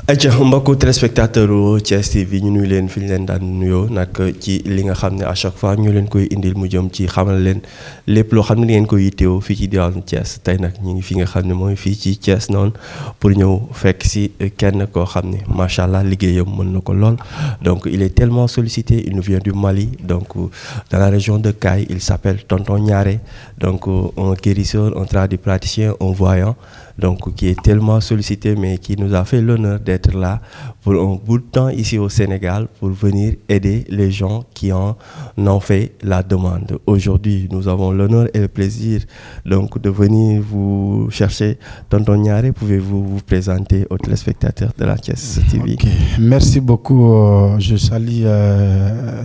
ayca mbokku téléspectateur u Thiès TV ñu nuyu leen fi ñu leen daan nuyoo nag ci li nga xam ne à chaque fois ñu leen koy indil mu jëm ci xamal leen lépp loo xam ne ngeen koy yittewoo fii ci diwaanu Thiès tey nag ñu ngi fi nga xam ne mooy fii ci Thiès noonu pour ñëw fekk si kenn koo xam ne macha allah liggéeyam mën na ko lool. Donc il est tellement sollicité, il nous vient du Mali, donc dans la région de Kaay, il s'appelle Tonton Niaré, donc un guérisseur, un tradipraticien, un voyant. Donc qui est tellement sollicité mais qui nous a fait l'honneur d'être là pour un bout de temps ici au Sénégal pour venir aider les gens qui en ont fait la demande. Aujourd'hui, nous avons l'honneur et le plaisir donc de venir vous chercher. Tonton Niaré, pouvez-vous vous présenter aux téléspectateurs de la Thiès TV? Okay. Merci beaucoup. Je salue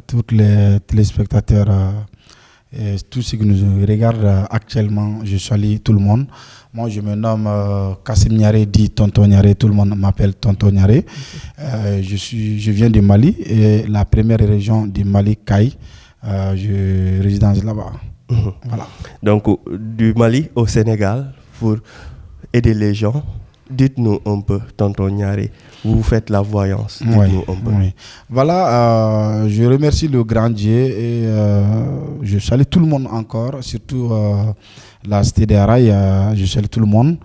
tous les téléspectateurs et tous ceux qui nous regardent actuellement. Je salue tout le monde. Moi, je me nomme Kassim Niaré, dit Tonton Niaré. Tout le monde m'appelle Tonton Niaré. Je viens du Mali, et la première région du Mali, Kaay. Je réside là-bas. Voilà. Donc, du Mali au Sénégal, pour aider les gens, dites-nous un peu, Tonton Niaré, vous faites la voyance. Dites-nous un peu. Oui. Voilà, je remercie le grand Dieu et je salue tout le monde encore, surtout la cité des rails, je salue tout le monde.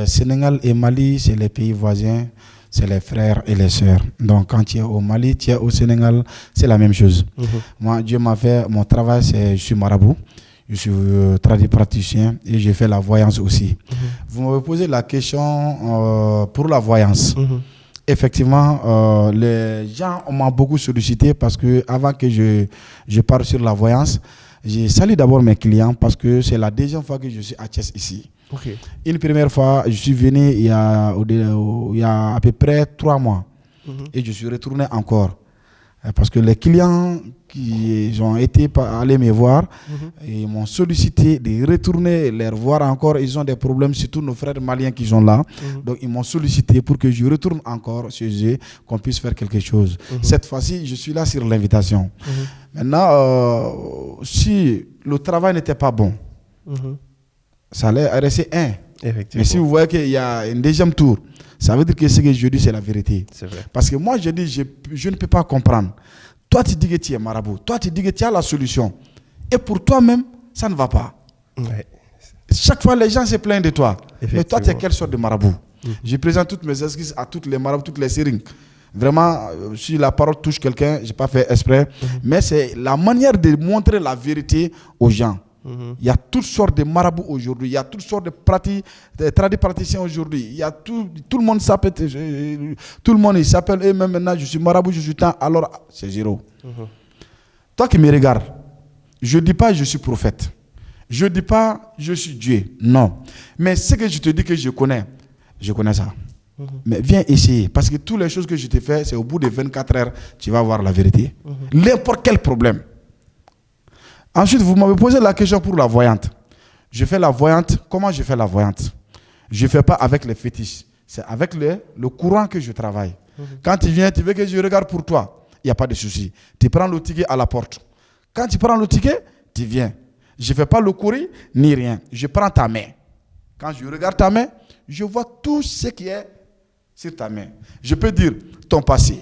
Sénégal et Mali, c'est les pays voisins, c'est les frères et les sœurs. Donc quand tu es au Mali, tu es au Sénégal, c'est la même chose. Moi, Dieu m'a fait, mon travail, c'est je suis marabout. Je suis tradipraticien et j'ai fait la voyance aussi. Vous m'avez posé la question pour la voyance. Effectivement, les gens m'ont beaucoup sollicité parce que avant que je parte sur la voyance, j'ai salué d'abord mes clients parce que c'est la deuxième fois que je suis à Thiès ici. Okay. Une première fois, je suis venu il y a à peu près 3 mois et je suis retourné encore. Parce que les clients qui ont été allés me voir, ils m'ont sollicité de retourner les voir encore. Ils ont des problèmes, surtout nos frères maliens qui sont là. Donc ils m'ont sollicité pour que je retourne encore chez eux, qu'on puisse faire quelque chose. Cette fois-ci, je suis là sur l'invitation. Maintenant, si le travail n'était pas bon, ça allait rester un. Mais si vous voyez qu'il y a un deuxième tour, ça veut dire que ce que je dis, c'est la vérité. C'est vrai. Parce que moi, je dis, je ne peux pas comprendre. Toi, tu dis que tu es marabout. Toi, tu dis que tu as la solution. Et pour toi-même, ça ne va pas. Ouais. Chaque fois, les gens se plaignent de toi. Mais toi, tu es quelle sorte de marabout? Je présente toutes mes excuses à toutes les marabouts, toutes les sérings. Vraiment, si la parole touche quelqu'un, je n'ai pas fait exprès. Mais c'est la manière de montrer la vérité aux gens. Il y a toutes sortes de marabouts aujourd'hui, il y a toutes sortes de tradipraticiens aujourd'hui. Il y a tout le monde s'appelle, tout le monde il s'appelle, et même maintenant je suis marabout, je suis temps, alors c'est zéro. Toi qui me regardes, je ne dis pas je suis prophète, je ne dis pas je suis Dieu, non. Mais ce que je te dis que je connais ça. Mais viens essayer, parce que toutes les choses que je te fais, c'est au bout de 24 heures, tu vas voir la vérité. N'importe quel problème. Ensuite, vous m'avez posé la question pour la voyante. Je fais la voyante. Comment je fais la voyante? Je ne fais pas avec les fétiches. C'est avec le courant que je travaille. Quand tu viens, tu veux que je regarde pour toi. Il n'y a pas de souci. Tu prends le ticket à la porte. Quand tu prends le ticket, tu viens. Je ne fais pas le courrier ni rien. Je prends ta main. Quand je regarde ta main, je vois tout ce qui est sur ta main. Je peux dire ton passé.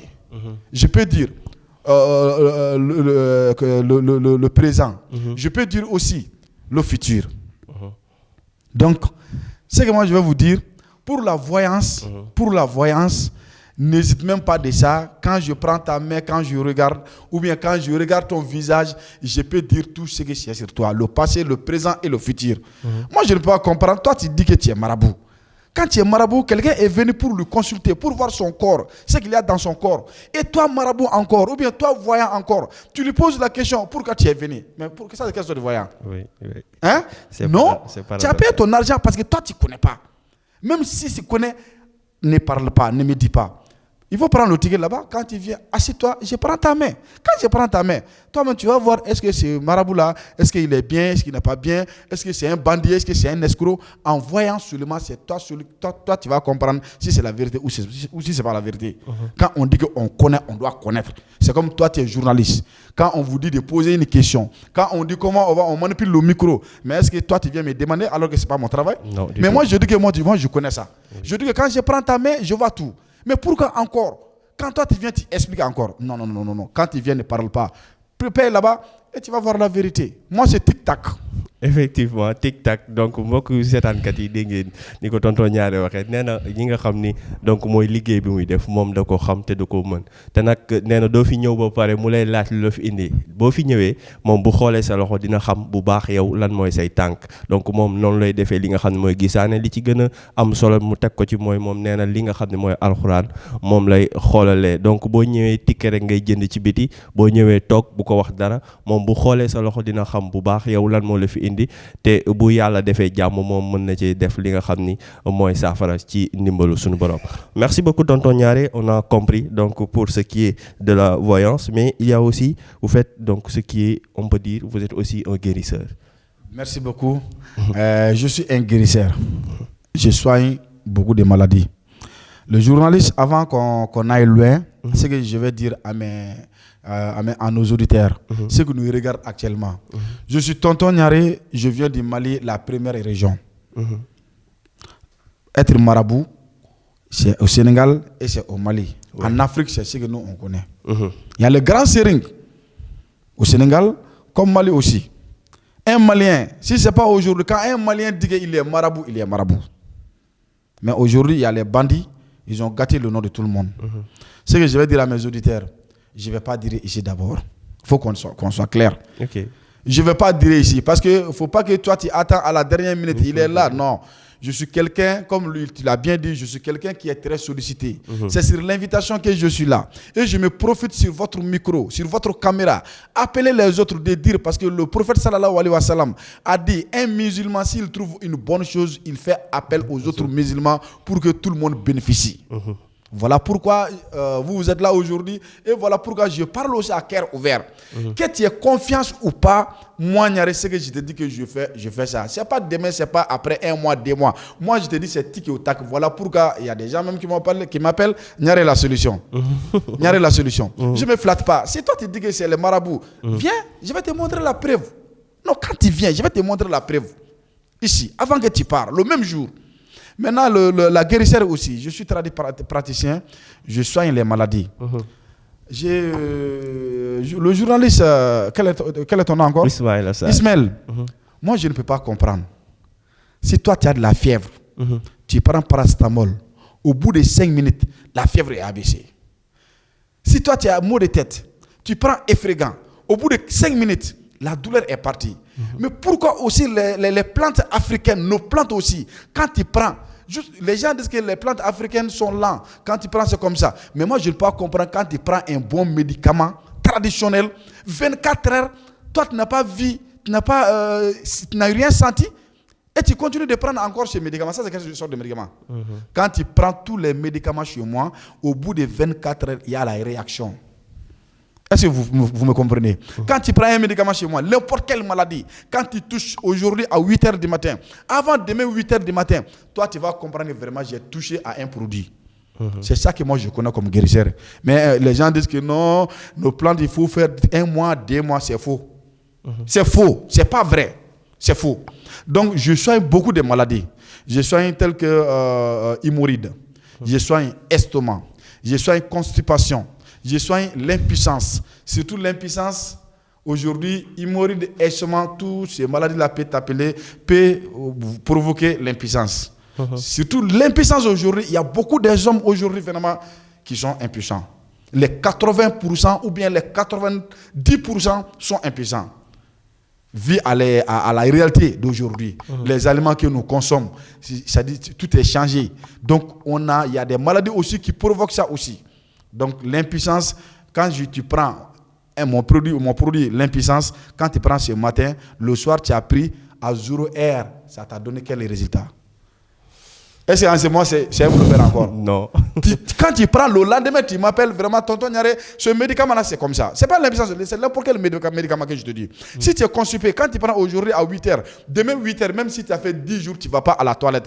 Je peux dire le présent. Je peux dire aussi le futur. Donc, ce que moi je vais vous dire, pour la voyance, n'hésite même pas de ça. Quand je prends ta main, quand je regarde, ou bien quand je regarde ton visage, je peux dire tout ce que c'est sur toi, le passé, le présent et le futur. Moi, je ne peux pas comprendre. Toi, tu dis que tu es marabout. Quand tu es marabout, quelqu'un est venu pour le consulter, pour voir son corps, ce qu'il y a dans son corps. Et toi, marabout encore, ou bien toi, voyant encore, tu lui poses la question, pourquoi tu es venu? Mais pour que ça, c'est quelque chose de voyant. Oui. Hein? Non, tu as payé ton argent parce que toi, tu ne connais pas. Même si tu connais, ne parle pas, ne me dis pas. Il faut prendre le ticket là-bas. Quand tu viens, assieds-toi, je prends ta main. Quand je prends ta main, toi-même, tu vas voir, est-ce que ce marabout-là, est-ce qu'il est bien, est-ce qu'il n'est pas bien, est-ce que c'est un bandit, est-ce que c'est un escroc. En voyant seulement, c'est toi, tu vas comprendre si c'est la vérité ou si ce n'est pas la vérité. Quand on dit qu'on connaît, on doit connaître. C'est comme toi, tu es journaliste. Quand on vous dit de poser une question, quand on dit comment on manipule le micro, mais est-ce que toi, tu viens me demander alors que ce n'est pas mon travail? Non, mais moi, je dis que moi, je connais ça. Je dis que quand je prends ta main, je vois tout. Mais pourquoi encore? Quand toi tu viens, tu expliques encore. Non. Quand tu viens, ne parle pas. Prépare là-bas et tu vas voir la vérité. Moi, c'est tic-tac. Effectivement tic-tac donc mbokk seetaankat yi dégg ngeen ni ko tonton ñaare waxee nee na ñi nga xam ni donc mooy liggéey bi muy def moom da ko xam te da ko mën te nag nee na doo fi ñëw ba pare mu lay laaj lu la fi indi boo fi ñëwee moom bu xoolee sa loxo dina xam bu baax yow lan mooy say tànk donc moom noonu lay defee li nga xam ne mooy gisaane li ci gën a am solo mu teg ko ci mooy moom nee na li nga xam ne mooy alxuraan moom lay xoolalee donc boo ñëwee tikke rek ngay jënd ci biti boo ñëwee toog bu ko wax dara moom bu xoolee sa loxo dina xam bu baax yow lan moo la fi indi te bu yàlla defee jàmm moom mën na ci def li nga xam ni mooy saafara ci ndimbalu suñu borom. Merci beaucoup tonton Niaré, on a compris donc pour ce qui est de la voyance, mais il y a aussi vous faites donc ce qui est, on peut dire, vous êtes aussi un guérisseur. Merci beaucoup. Je suis un guérisseur. Je soigne beaucoup de maladies. Le journaliste, avant qu'on aille loin, ce que je vais dire à nos auditeurs, ce que nous regardons actuellement. Je suis tonton Niaré, je viens du Mali, la première région. Être marabout, c'est au Sénégal et c'est au Mali. Ouais. En Afrique, c'est ce que nous on connaît. Il y a le grand sering au Sénégal, comme Mali aussi. Un Malien, si ce n'est pas aujourd'hui, quand un Malien dit qu'il est marabout, il est marabout. Mais aujourd'hui, il y a les bandits, ils ont gâté le nom de tout le monde. Ce que je vais dire à mes auditeurs, je ne vais pas dire ici d'abord. Il faut qu'on soit clair. Okay. Je ne vais pas dire ici, parce qu'il ne faut pas que toi, tu attends à la dernière minute, il est là. Non. Je suis quelqu'un, comme lui, tu l'as bien dit, je suis quelqu'un qui est très sollicité. C'est sur l'invitation que je suis là. Et je me profite sur votre micro, sur votre caméra. Appelez les autres de dire, parce que le prophète sallallahu alayhi wa sallam a dit, un musulman, s'il trouve une bonne chose, il fait appel aux autres musulmans pour que tout le monde bénéficie. Voilà pourquoi vous êtes là aujourd'hui et voilà pourquoi je parle aussi à cœur ouvert. Que tu aies confiance ou pas, moi, Niaré, ce que je te dis que je fais ça. Ce n'est pas demain, ce n'est pas après 1 mois, 2 mois. Moi, je te dis c'est tic et au tac. Voilà pourquoi il y a des gens même qui m'appellent Niaré la solution. Niaré la solution. Je ne me flatte pas. Si toi tu dis que c'est le marabout, viens, je vais te montrer la preuve. Non, quand tu viens, je vais te montrer la preuve. Ici, avant que tu parles, le même jour. Maintenant, la guérisseur aussi. Je suis praticien, je soigne les maladies. Le journaliste, quel est ton nom encore? Ismaël. Moi, je ne peux pas comprendre. Si toi, tu as de la fièvre, tu prends paracétamol, au bout de 5 minutes, la fièvre est abaissée. Si toi, tu as maux de tête, tu prends Effrégant, au bout de 5 minutes, la douleur est partie. Mais pourquoi aussi les plantes africaines, nos plantes aussi, quand tu prends, les gens disent que les plantes africaines sont lentes. Quand tu prends, c'est comme ça. Mais moi, je ne peux pas comprendre quand tu prends un bon médicament traditionnel, 24 heures, toi, tu n'as pas vu, tu n'as rien senti, et tu continues de prendre encore ce médicament. Ça, c'est quelle sorte de médicament? Quand tu prends tous les médicaments chez moi, au bout de 24 heures, il y a la réaction. Est-ce que vous me comprenez? Quand tu prends un médicament chez moi, n'importe quelle maladie, quand tu touches aujourd'hui à 8 h du matin, avant demain 8 h du matin, toi tu vas comprendre que vraiment j'ai touché à un produit. C'est ça que moi je connais comme guérisseur. Mais les gens disent que non, nos plantes il faut faire 1 mois, 2 mois, c'est faux. C'est faux, c'est pas vrai, c'est faux. Donc je soigne beaucoup de maladies. Je soigne telles que hémorroïdes, je soigne estomac, je soigne constipation. Je soigne l'impuissance. Surtout l'impuissance, aujourd'hui, hémorroïdes, estomac, toutes ces maladies-là peut provoquer l'impuissance. Surtout l'impuissance aujourd'hui, il y a beaucoup d'hommes aujourd'hui vraiment qui sont impuissants. Les 80% ou bien les 90% sont impuissants. Vu à la réalité d'aujourd'hui, les aliments que nous consommons, ça dit, tout est changé. Donc, il y a des maladies aussi qui provoquent ça aussi. Donc l'impuissance, quand tu prends mon produit, l'impuissance, quand tu prends ce matin, le soir tu as pris à 0 heure, ça t'a donné quel résultat? Est-ce que en ce moment c'est un faire encore? Non. Quand tu prends le lendemain, tu m'appelles vraiment tonton Niaré, ce médicament-là c'est comme ça. C'est pas l'impuissance, c'est n'importe quel médicament que je te dis. Si tu es constipé, quand tu prends aujourd'hui à 8 h, demain 8 h, même si tu as fait 10 jours, tu ne vas pas à la toilette.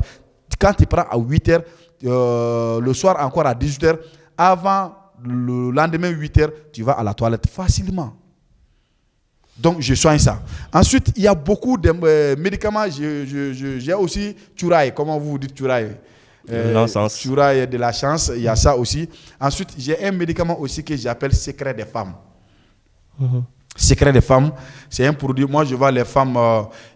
Quand tu prends à 8 h, le soir encore à 18 h, avant le lendemain 8 h, tu vas à la toilette facilement. Donc, je soigne ça. Ensuite, il y a beaucoup de médicaments. J'ai aussi Turaï. Comment vous dites Turaï? L'encens. Tu auras de la chance, il y a ça aussi. Ensuite, j'ai un médicament aussi que j'appelle secret des femmes. Secret des femmes, c'est un produit. Moi, je vois les femmes,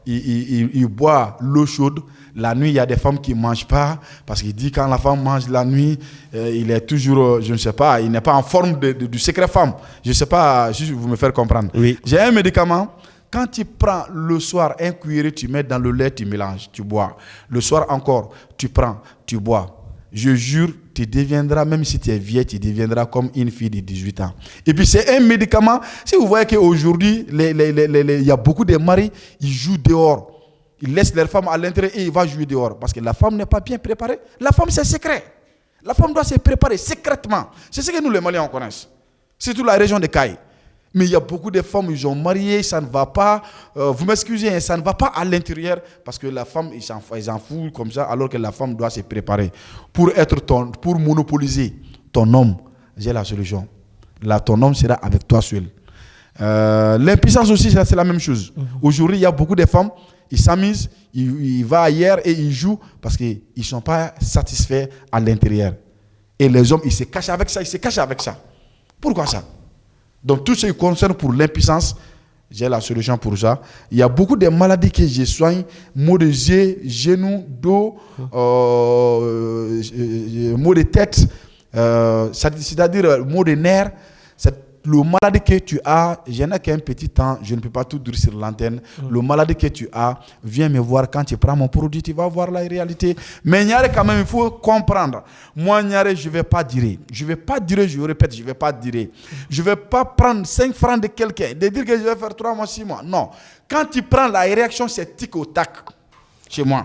ils boivent l'eau chaude. La nuit, il y a des femmes qui ne mangent pas parce qu'il dit quand la femme mange la nuit, il est toujours, je ne sais pas, il n'est pas en forme du secret femme. Je ne sais pas si vous me faites comprendre. Oui. J'ai un médicament. Quand tu prends le soir un cuillerée, tu mets dans le lait, tu mélanges, tu bois. Le soir encore, tu prends, tu bois. Je jure, tu deviendras, même si tu es vieille, tu deviendras comme une fille de 18 ans. Et puis c'est un médicament. Si vous voyez qu'aujourd'hui, il y a beaucoup de maris, ils jouent dehors. Ils laissent leurs femmes à l'intérieur et ils vont jouer dehors. Parce que la femme n'est pas bien préparée. La femme, c'est secret. La femme doit se préparer secrètement. C'est ce que nous, les Maliens, on connaît. Surtout la région de Caille. Mais il y a beaucoup de femmes, ils ont marié, ça ne va pas. Vous m'excusez, ça ne va pas à l'intérieur parce que la femme, ils s'en foutent comme ça, alors que la femme doit se préparer. Pour monopoliser ton homme, j'ai la solution. Là, ton homme sera avec toi seul. L'impuissance aussi, c'est la même chose. Aujourd'hui, il y a beaucoup de femmes, ils s'amusent, ils vont ailleurs et ils jouent parce qu'ils ne sont pas satisfaits à l'intérieur. Et les hommes, ils se cachent avec ça, Pourquoi ça? Donc, tout ce qui concerne pour l'impuissance, j'ai la solution pour ça. Il y a beaucoup de maladies que je soigne, maux de yeux, genoux, dos, maux de tête, c'est-à-dire maux de nerfs. Le maladie que tu as, je n'ai qu'un petit temps, je ne peux pas tout dire sur l'antenne. Le maladie que tu as, viens me voir quand tu prends mon produit, tu vas voir la réalité. Mais Niare, quand même, il faut comprendre. Moi, Niare, je ne vais pas dire. Je répète, je ne vais pas dire. Je ne vais pas prendre 5 francs de quelqu'un, de dire que je vais faire 3 mois, 6 mois. Non. Quand tu prends la réaction, c'est tic au tac chez moi.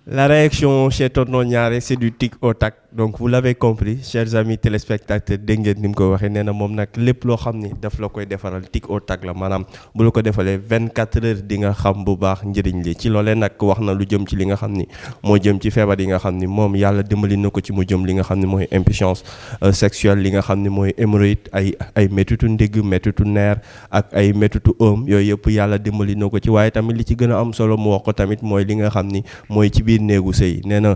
La réaction chez Tonton Niare, c'est du tic au tac. Donc vous l'avez compris, chers amis téléspectateurs, dégg ngeen ni mu ko waxee nee na moom nag lépp loo xam ni daf la koy defaral tic au tac la maanaam bu la ko defalee 24 heures di nga xam bu baax njëriñ li ci loolee nag wax na lu jëm ci li nga xam ni moo jëm ci feebar yi nga xam ni moom yàlla dimbali na ko ci mu jëm li nga xam ni mooy impuissance sexuelle, li nga xam ni mooy hémorroïde, ay métitu ndigg, métitu neer ak ay métitu yooyu yëpp yàlla dimbali na ko ci. waaye tamit li ci gën a am solo mu wax ko tamit mooy li nga xam ni mooy ci biir néegu sëy. nee na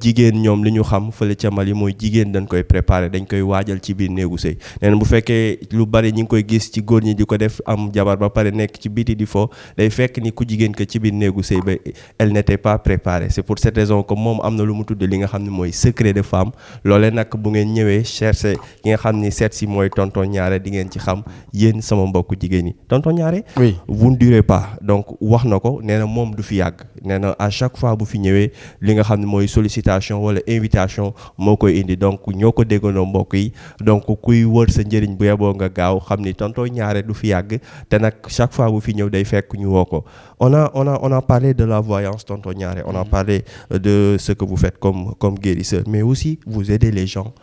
jigéen ñoom li ñu xam fële ca Mali mooy jigéen dañ koy préparer, dañ koy waajal ci biir néegu sëy. nee na bu fekkee lu bari ñi ngi koy gis ci góor ñi di ko def, am jabar ba pare nekk ci biti di fo, day fekk ni ku jigéen que ci biir néegu sëy ba elle n'était pas préparée. C'est pour cette raison que moom am na lu mu tudde li nga xam ne mooy secret de femme. loolee nag bu ngeen ñëwee chercher ki nga xam ni seet si mooy tonton Niare di ngeen ci xam yéen sama mbokku jigéen ñi. tonton Niare, oui, vous ne durez pas. donc wax na ko, nee na moom du fi yàgg. nee na à chaque fois bu fi ñëwee li nga xam ne mooy sollicitation wala invitation moo koy indi. donc ñoo ko déggandoo mbokk yi. donc kuy wër sa njëriñ bu yeboo nga gaaw xam ni tonton Niare du fi yàgg te nag chaque fois bu fi ñëw day fekk ñu woo ko. on a parlé de la voyance, tonton Niare. On a parlé de ce que vous faites comme guérisseur, mais aussi vous aidez les gens.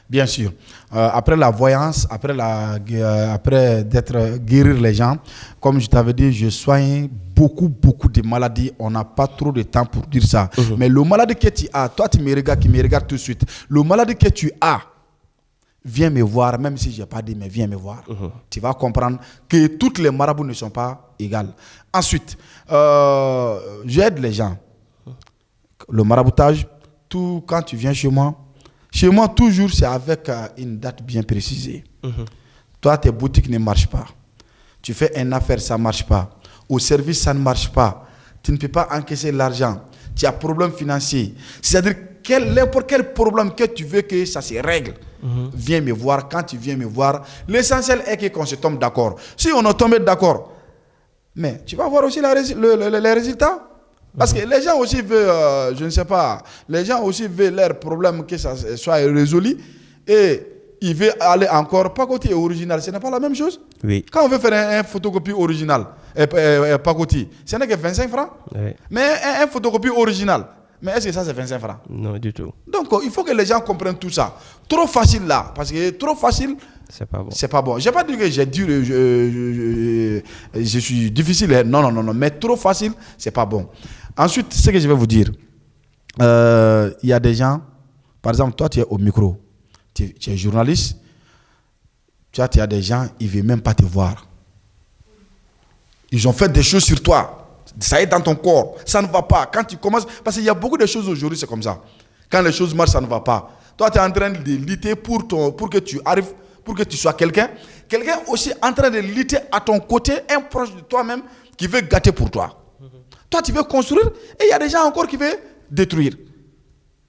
Bien sûr. Après la voyance, après d'être guérir les gens, comme je t'avais dit, je soigne beaucoup de maladies. On n'a pas trop de temps pour dire ça. Mais le maladie que tu as, toi qui me regarde tout de suite, le maladie que tu as, viens me voir, même si je n'ai pas dit, mais viens me voir. Tu vas comprendre que toutes les marabouts ne sont pas égales. Ensuite, j'aide les gens. Le maraboutage, tout quand tu viens chez moi, toujours, c'est avec une date bien précisée. Toi, tes boutiques ne marchent pas. Tu fais une affaire, ça ne marche pas. Au service, ça ne marche pas. Tu ne peux pas encaisser l'argent. Tu as problème financier. C'est-à-dire, n'importe quel problème que tu veux que ça se règle, viens me voir. Quand tu viens me voir, l'essentiel est qu'on se tombe d'accord. Si on est tombé d'accord, mais tu vas voir aussi les résultats. Parce que les gens aussi veulent, je ne sais pas, les gens aussi veulent leurs problèmes que ça soit résolu et ils veulent aller encore pacotille original. Ce n'est pas la même chose. Oui. Quand on veut faire une photocopie originale, pacotille, ce n'est que 25 francs. Oui. Mais une photocopie originale, mais est-ce que ça c'est 25 francs? Non, du tout. Donc il faut que les gens comprennent tout ça. Trop facile là, parce que trop facile, c'est pas bon. C'est pas bon. J'ai pas dit que j'ai dur, je suis difficile. Non. Mais trop facile, c'est pas bon. Ensuite, ce que je vais vous dire, il y a des gens, par exemple, toi tu es au micro, tu es journaliste, tu as des gens, ils ne veulent même pas te voir. Ils ont fait des choses sur toi, ça est dans ton corps, ça ne va pas. Quand tu commences, parce qu'il y a beaucoup de choses aujourd'hui, c'est comme ça. Quand les choses marchent, ça ne va pas. Toi, tu es en train de lutter pour que tu arrives, pour que tu sois quelqu'un. Quelqu'un aussi en train de lutter à ton côté, un proche de toi-même qui veut gâter pour toi. Toi, tu veux construire et il y a des gens encore qui veulent détruire.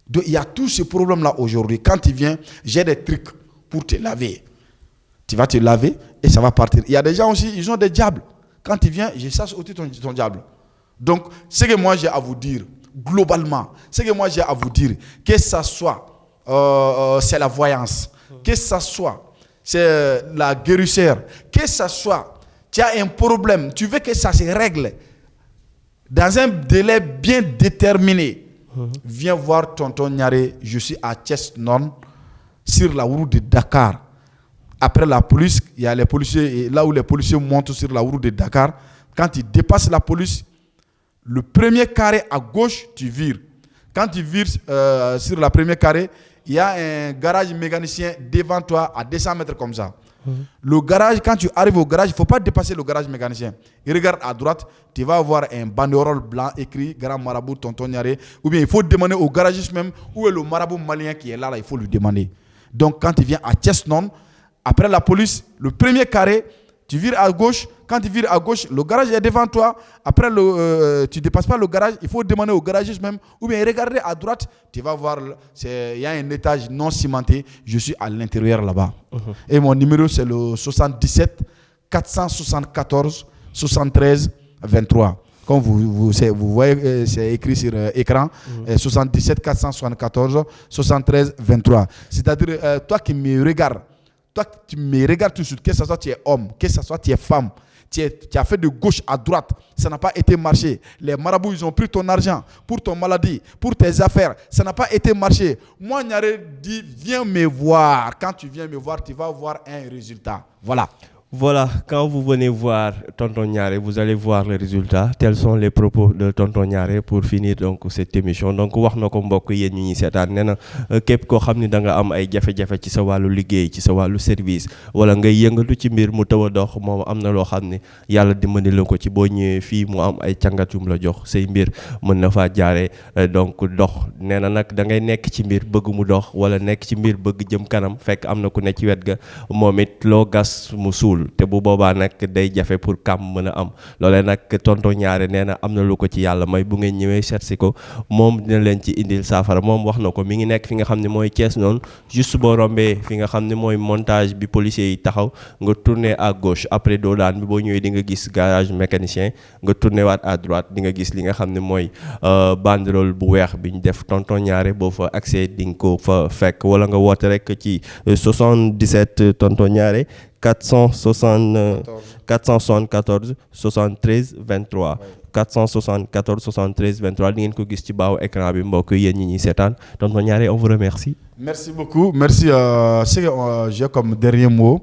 Donc, il y a tous ces problèmes-là aujourd'hui. Quand tu viens, j'ai des trucs pour te laver. Tu vas te laver et ça va partir. Il y a des gens aussi, ils ont des diables. Quand tu viens, je chasse aussi ton diable. Donc, ce que moi j'ai à vous dire, globalement, ce que moi j'ai à vous dire, que ça soit, c'est la voyance, que ça soit, c'est la guérisseur, que ça soit, tu as un problème, tu veux que ça se règle dans un délai bien déterminé, viens voir tonton Nyare, je suis à Thiès-Nord, sur la route de Dakar. Après la police, il y a les policiers, et là où les policiers montent sur la route de Dakar, quand ils dépassent la police, le premier carré à gauche, tu vires. Quand tu vires sur la première carré, il y a un garage mécanicien devant toi à 200 mètres comme ça. Le garage, quand tu arrives au garage, il ne faut pas dépasser le garage mécanicien. Il regarde à droite, tu vas avoir un banderole blanc écrit Grand Marabout Tonton Nyare. Ou bien il faut demander au garagiste même où est le marabout malien qui est là, il faut lui demander. Donc quand tu viens à Thiès-Nord, après la police, le premier carré, tu vires à gauche. Quand tu vires à gauche, le garage est devant toi. Après, tu ne dépasses pas le garage. Il faut demander au garagiste même. Ou bien regarder à droite. Tu vas voir, il y a un étage non cimenté. Je suis à l'intérieur là-bas. Et mon numéro, c'est le 77 474 73 23. Comme vous voyez, c'est écrit sur écran. 77 474 73 23. C'est-à-dire, toi qui me regardes, toi, tu me regardes tout de suite, que ce soit tu es homme, que ce soit tu es femme, tu as fait de gauche à droite, ça n'a pas été marché. Les marabouts, ils ont pris ton argent pour ton maladie, pour tes affaires, ça n'a pas été marché. Moi, Nyare dit, viens me voir. Quand tu viens me voir, tu vas voir un résultat. Voilà. Voilà, quand vous venez voir Tonton Nyare, vous allez voir les résultats. Tels sont les propos de Tonton Nyare pour finir donc cette émission. Donc wax na ko mbokk yéen ñi seetaan nee na képp koo xam ne da nga am ay jafe-jafe ci sa wàllu liggéey ci sa wàllu service wala ngay yëngatu ci mbir mu taw a dox moom am na loo xam ne yàlla dimbali la ko ci boo ñëwee fii mu am ay càngatum la jox say mbir mën na faa jaaree donc dox nee na nag da ngay nekk ci mbir bëgg mu dox wala nekk ci mbir bëgg jëm kanam fekk am na ku ne ci wet ga moom it loo gas mu suul te bu boobaa nag day jafe pour kam mën a am loolee nag Tonton Nyare nee na am na lu ko ci yàlla may bu ngeen ñëwee seet si ko moom dina leen ci indil saafara moom wax na ko mi ngi nekk fi nga xam ne mooy Thiès noonu juste boo rombee fi nga xam ne mooy montage bi policier yi taxaw nga tourner à gauche après doo daan bi boo ñëwee di nga gis garage mécanicien nga tourner waat à droite di nga gis li nga xam ne mooy banderole bu weex bi ñu def Tonton Nyare boo fa accès di nga ko fa fekk wala nga woote rek ci 77 Tonton Nyare 474 73 23 474 73 23 di ngeen ko gis ci baaw écran bi mbokk yéen ñi ñuy seetaan Tonton Nyare on vous remercie. Merci beaucoup. Merci. Ce que j'ai comme dernier mot,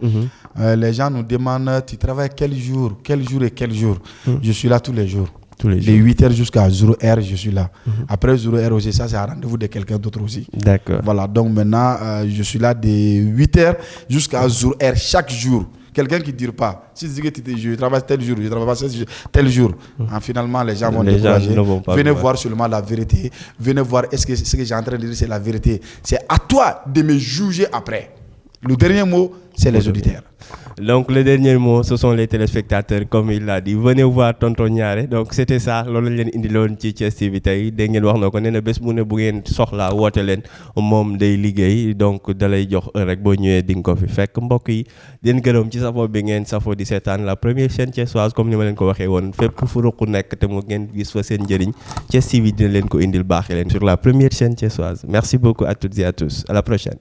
les gens nous demandent tu travailles quel jour et quel jour. Je suis là tous les jours. De 8h jusqu'à 0h, je suis là. Après 0h aussi, ça c'est un rendez-vous de quelqu'un d'autre aussi. D'accord. Voilà, donc maintenant, je suis là de 8h jusqu'à 0h chaque jour. Quelqu'un qui ne dure pas. Si tu dis que je travaille tel jour, je travaille pas tel jour, finalement les gens vont décourager. Venez voir seulement la vérité. Venez voir est-ce que ce que j'ai en train de dire c'est la vérité. C'est à toi de me juger après. Le dernier mot, c'est les auditeurs. Donc le dernier mot, ce sont les téléspectateurs, comme il l'a dit. Venez voir Tonton Nyare. Donc c'était ça. Loolu leen indiloon ci Thiès TV tey dégg ngeen wax na ko nee na bés mu ne bu ngeen soxlaa woote leen moom day liggéey donc dalay jox rek boo ñëwee di nga ko fi fekk mbokk yi den gërëm ci safo bi ngeen safo di seetaan la première chaîne thiessoise comme ni ma leen ko waxee woon fépp fu ruq nekk te mu ngeen gis fa seen njëriñ Thiès TV dina leen ko indil baaxee leen sur la première chaîne thiessoise. Merci beaucoup à toutes et à tous. À la prochaine.